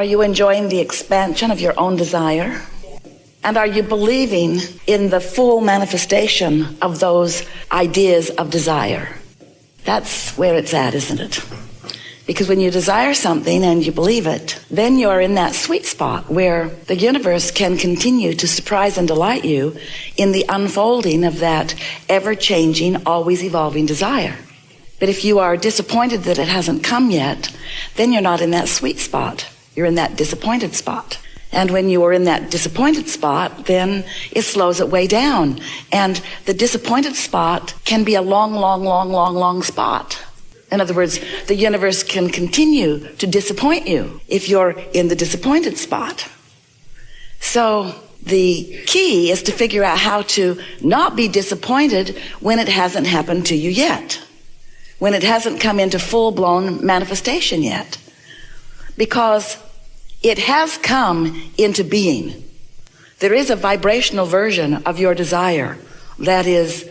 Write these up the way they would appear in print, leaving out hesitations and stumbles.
Are you enjoying the expansion of your own desire? And are you believing in the full manifestation of those ideas of desire? That's where it's at, isn't it? Because when you desire something and you believe it, then you're in that sweet spot where the universe can continue to surprise and delight you in the unfolding of that ever-changing, always evolving desire. But if you are disappointed that it hasn't come yet, then you're not in that sweet spot. You're in that disappointed spot. And when you are in that disappointed spot, then it slows it way down. And the disappointed spot can be a long spot. In other words, the universe can continue to disappoint you if you're in the disappointed spot. So the key is to figure out how to not be disappointed when it hasn't happened to you yet, when it hasn't come into full-blown manifestation yet, because it has come into being. There is a vibrational version of your desire that is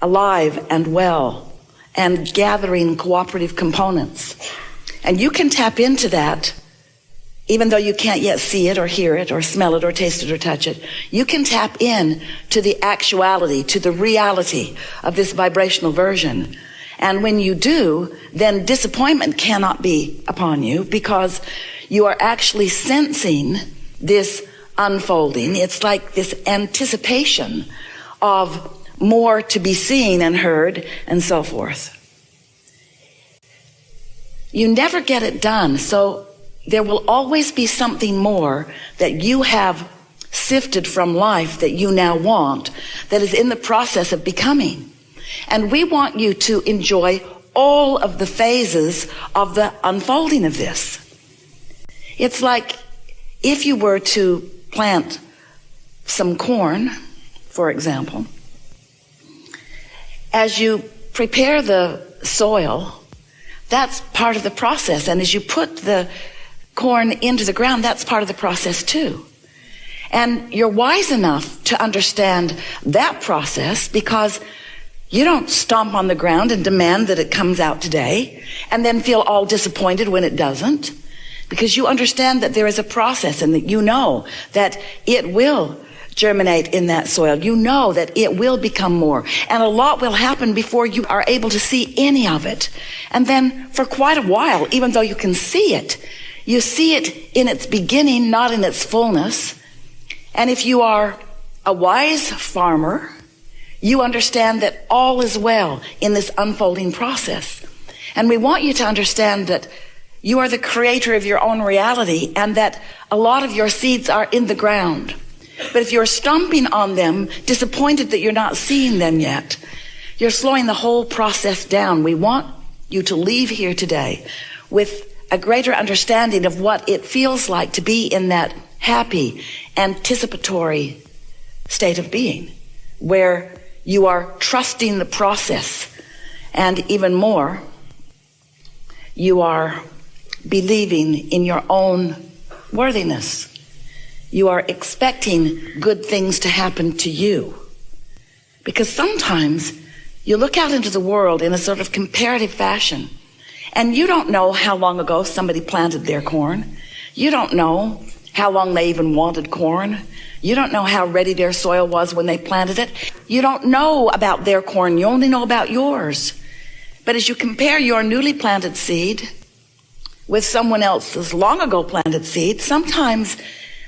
alive and well and gathering cooperative components. And you can tap into that, even though you can't yet see it or hear it or smell it or taste it or touch it. You can tap in to the actuality, to the reality of this vibrational version. And when you do, then disappointment cannot be upon you, because you are actually sensing this unfolding. It's like this anticipation of more to be seen and heard and so forth. You never get it done, so there will always be something more that you have sifted from life that you now want, that is in the process of becoming. And we want you to enjoy all of the phases of the unfolding of this. It's like if you were to plant some corn, for example, as you prepare the soil, that's part of the process. And as you put the corn into the ground, that's part of the process too. And you're wise enough to understand that process, because you don't stomp on the ground and demand that it comes out today and then feel all disappointed when it doesn't, because you understand that there is a process and that you know that it will germinate in that soil. You know that it will become more, and a lot will happen before you are able to see any of it. And then for quite a while, even though you can see it, you see it in its beginning, not in its fullness. And if you are a wise farmer, you understand that all is well in this unfolding process. And we want you to understand that you are the creator of your own reality, and that a lot of your seeds are in the ground. But if you're stomping on them, disappointed that you're not seeing them yet, you're slowing the whole process down. We want you to leave here today with a greater understanding of what it feels like to be in that happy, anticipatory state of being, where you are trusting the process, and even more, you are believing in your own worthiness. You are expecting good things to happen to you. Because sometimes you look out into the world in a sort of comparative fashion, and you don't know how long ago somebody planted their corn. You don't know how long they even wanted corn. You don't know how ready their soil was when they planted it. You don't know about their corn. You only know about yours. But as you compare your newly planted seed with someone else's long ago planted seed, sometimes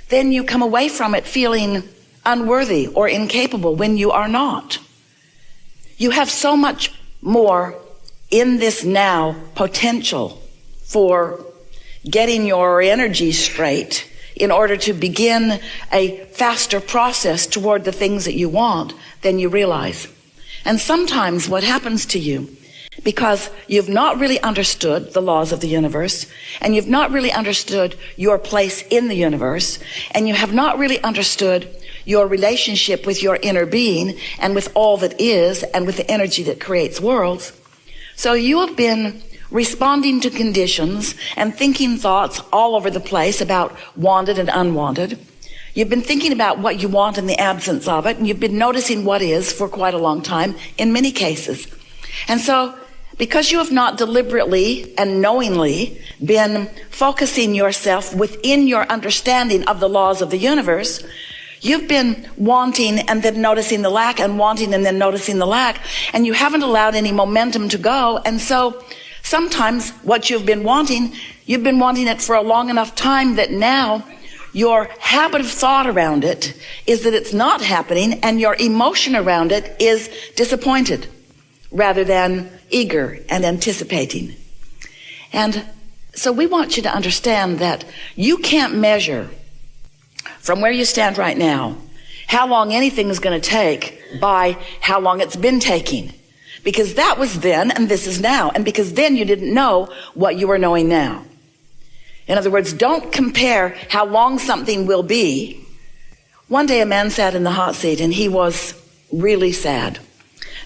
then you come away from it feeling unworthy or incapable when you are not. You have so much more in this now potential for getting your energy straight in order to begin a faster process toward the things that you want than you realize. And sometimes what happens to you, because you've not really understood the laws of the universe, and you've not really understood your place in the universe, and you have not really understood your relationship with your inner being and with all that is and with the energy that creates worlds. So you have been responding to conditions and thinking thoughts all over the place about wanted and unwanted. You've been thinking about what you want in the absence of it, and you've been noticing what is for quite a long time in many cases. And so because you have not deliberately and knowingly been focusing yourself within your understanding of the laws of the universe, you've been wanting and then noticing the lack, and wanting and then noticing the lack, and you haven't allowed any momentum to go. And so sometimes what you've been wanting it for a long enough time that now your habit of thought around it is that it's not happening, and your emotion around it is disappointed rather than eager and anticipating. And so we want you to understand that you can't measure from where you stand right now how long anything is going to take by how long it's been taking. Because that was then and this is now. And because then you didn't know what you are knowing now. In other words, don't compare how long something will be. One day a man sat in the hot seat and he was really sad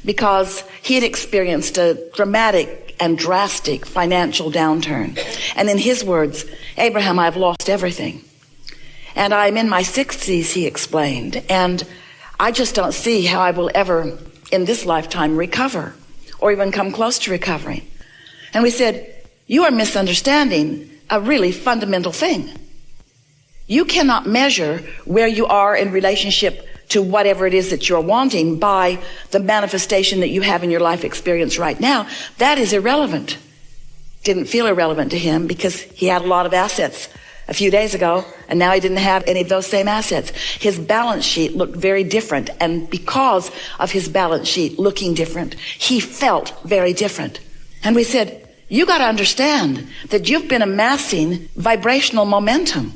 because he had experienced a dramatic and drastic financial downturn. And in his words, Abraham, I've lost everything. And I'm in my 60s, he explained, and I just don't see how I will ever in this lifetime recover or even come close to recovering. And we said, you are misunderstanding a really fundamental thing. You cannot measure where you are in relationship to whatever it is that you're wanting by the manifestation that you have in your life experience right now. That is irrelevant. Didn't feel irrelevant to him because he had a lot of assets a few days ago, and now he didn't have any of those same assets. His balance sheet looked very different, and because of his balance sheet looking different, he felt very different. And we said, you got to understand that you've been amassing vibrational momentum,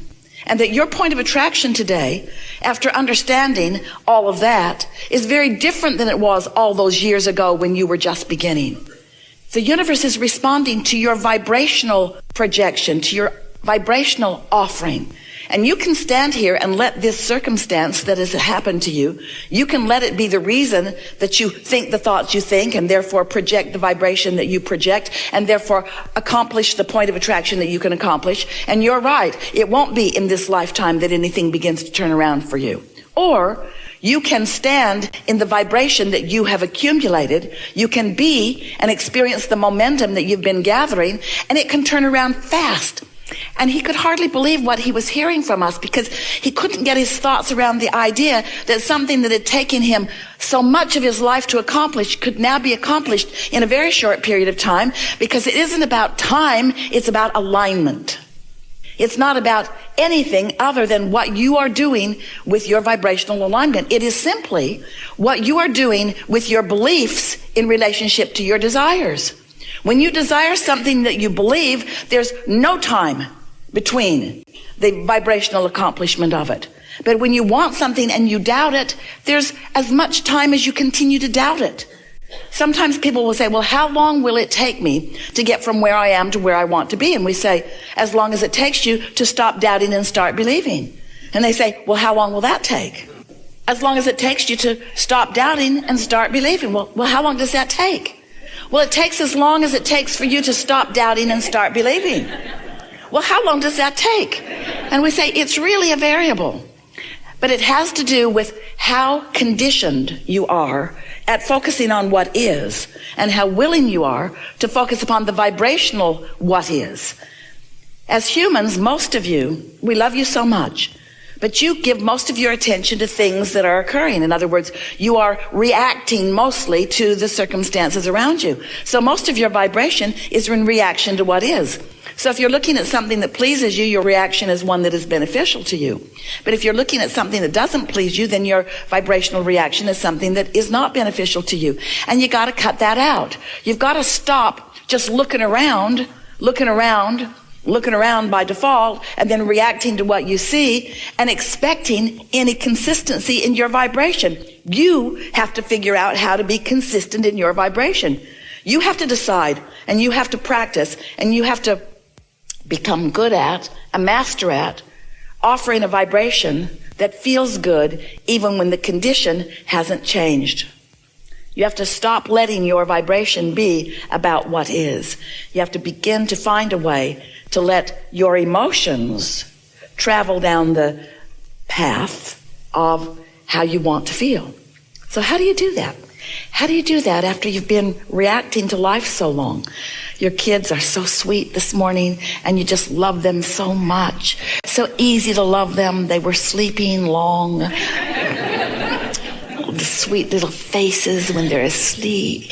and that your point of attraction today, after understanding all of that, is very different than it was all those years ago when you were just beginning. The universe is responding to your vibrational projection, to your vibrational offering. And you can stand here and let this circumstance that has happened to you, you can let it be the reason that you think the thoughts you think, and therefore project the vibration that you project, and therefore accomplish the point of attraction that you can accomplish. And you're right, it won't be in this lifetime that anything begins to turn around for you. Or you can stand in the vibration that you have accumulated. You can be and experience the momentum that you've been gathering, and it can turn around fast. And he could hardly believe what he was hearing from us, because he couldn't get his thoughts around the idea that something that had taken him so much of his life to accomplish could now be accomplished in a very short period of time, because it isn't about time, it's about alignment. It's not about anything other than what you are doing with your vibrational alignment. It is simply what you are doing with your beliefs in relationship to your desires. When you desire something that you believe, there's no time between the vibrational accomplishment of it. But when you want something and you doubt it, there's as much time as you continue to doubt it. Sometimes people will say, well, how long will it take me to get from where I am to where I want to be? And we say, as long as it takes you to stop doubting and start believing. And they say, well, how long will that take? As long as it takes you to stop doubting and start believing. Well, how long does that take? Well, it takes as long as it takes for you to stop doubting and start believing. Well, how long does that take? And we say it's really a variable. But it has to do with how conditioned you are at focusing on what is, and how willing you are to focus upon the vibrational what is. As humans, most of you, we love you so much, but you give most of your attention to things that are occurring. In other words, you are reacting mostly to the circumstances around you. So most of your vibration is in reaction to what is. So if you're looking at something that pleases you, your reaction is one that is beneficial to you. But if you're looking at something that doesn't please you, then your vibrational reaction is something that is not beneficial to you. And you got to cut that out. You've got to stop just looking around by default, and then reacting to what you see and expecting any consistency in your vibration. You have to figure out how to be consistent in your vibration. You have to decide, and you have to practice, and you have to become good at, a master at, offering a vibration that feels good even when the condition hasn't changed. You have to stop letting your vibration be about what is. You have to begin to find a way to let your emotions travel down the path of how you want to feel. So how do you do that? How do you do that after you've been reacting to life so long? Your kids are so sweet this morning, and you just love them so much. So easy to love them. They were sleeping long. The sweet little faces when they're asleep.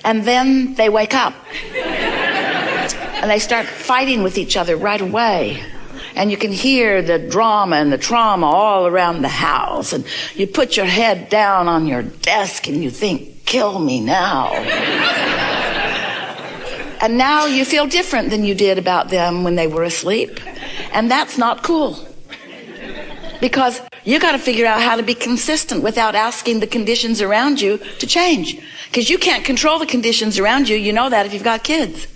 And then they wake up. And they start fighting with each other right away. And you can hear the drama and the trauma all around the house. And you put your head down on your desk and you think, kill me now. And now you feel different than you did about them when they were asleep. And that's not cool. Because you got to figure out how to be consistent without asking the conditions around you to change. Because you can't control the conditions around you. You know that if you've got kids.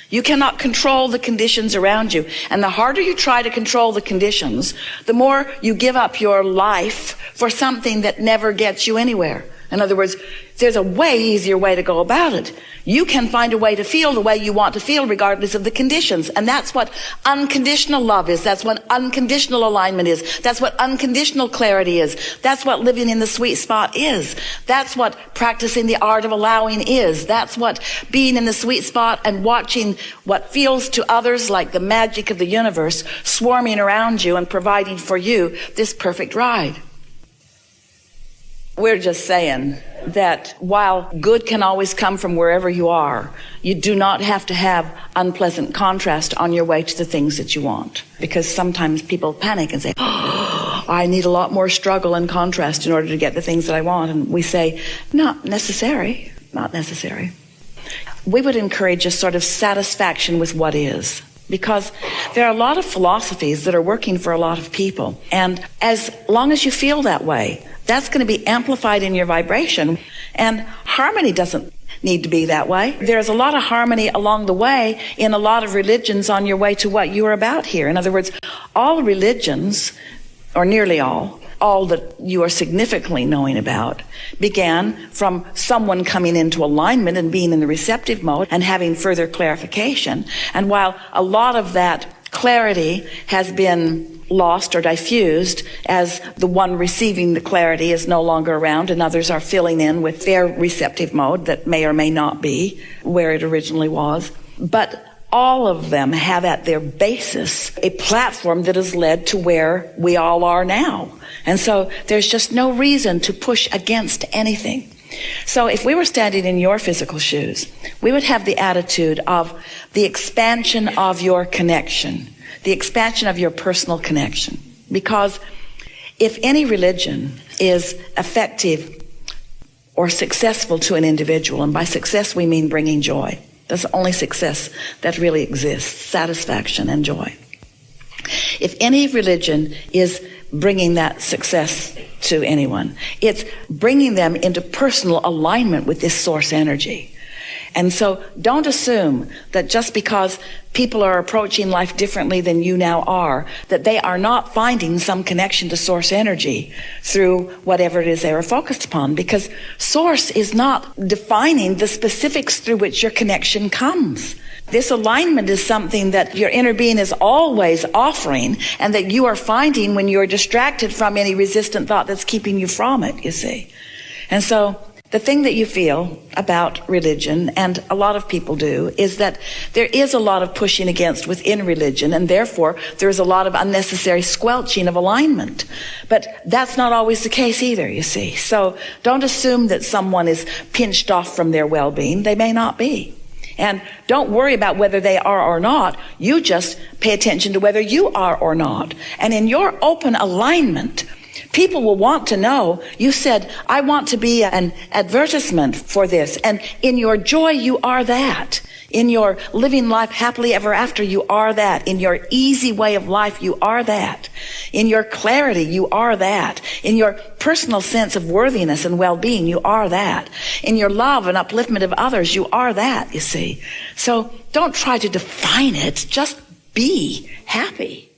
You cannot control the conditions around you. And the harder you try to control the conditions, the more you give up your life for something that never gets you anywhere. In other words, there's a way easier way to go about it. You can find a way to feel the way you want to feel regardless of the conditions. And that's what unconditional love is. That's what unconditional alignment is. That's what unconditional clarity is. That's what living in the sweet spot is. That's what practicing the art of allowing is. That's what being in the sweet spot and watching what feels to others like the magic of the universe swarming around you and providing for you this perfect ride. We're just saying that while good can always come from wherever you are, you do not have to have unpleasant contrast on your way to the things that you want. Because sometimes people panic and say, oh, I need a lot more struggle and contrast in order to get the things that I want. And we say, not necessary, not necessary. We would encourage a sort of satisfaction with what is. Because there are a lot of philosophies that are working for a lot of people. And as long as you feel that way, that's going to be amplified in your vibration. And harmony doesn't need to be that way. There's a lot of harmony along the way in a lot of religions on your way to what you're about here. In other words, all religions, or nearly all that you are significantly knowing about, began from someone coming into alignment and being in the receptive mode and having further clarification. And while a lot of that clarity has been lost or diffused as the one receiving the clarity is no longer around and others are filling in with their receptive mode that may or may not be where it originally was. But all of them have at their basis a platform that has led to where we all are now. And so there's just no reason to push against anything. So if we were standing in your physical shoes, we would have the attitude of the expansion of your connection, the expansion of your personal connection. Because if any religion is effective or successful to an individual, and by success we mean bringing joy, that's the only success that really exists, satisfaction and joy. If any religion is bringing that success to anyone, it's bringing them into personal alignment with this source energy. And so don't assume that just because people are approaching life differently than you now are, that they are not finding some connection to source energy through whatever it is they are focused upon, because source is not defining the specifics through which your connection comes. This alignment is something that your inner being is always offering, and that you are finding when you are distracted from any resistant thought that's keeping you from it, you see. And so the thing that you feel about religion, and a lot of people do, is that there is a lot of pushing against within religion, and therefore there's a lot of unnecessary squelching of alignment. But that's not always the case either, you see. So don't assume that someone is pinched off from their well-being. They may not be. And don't worry about whether they are or not. You just pay attention to whether you are or not. And in your open alignment, people will want to know. You said, I want to be an advertisement for this. And in your joy, you are that. In your living life happily ever after, you are that. In your easy way of life, you are that. In your clarity, you are that. In your personal sense of worthiness and well-being, you are that. In your love and upliftment of others, you are that, you see. So don't try to define it. Just be happy.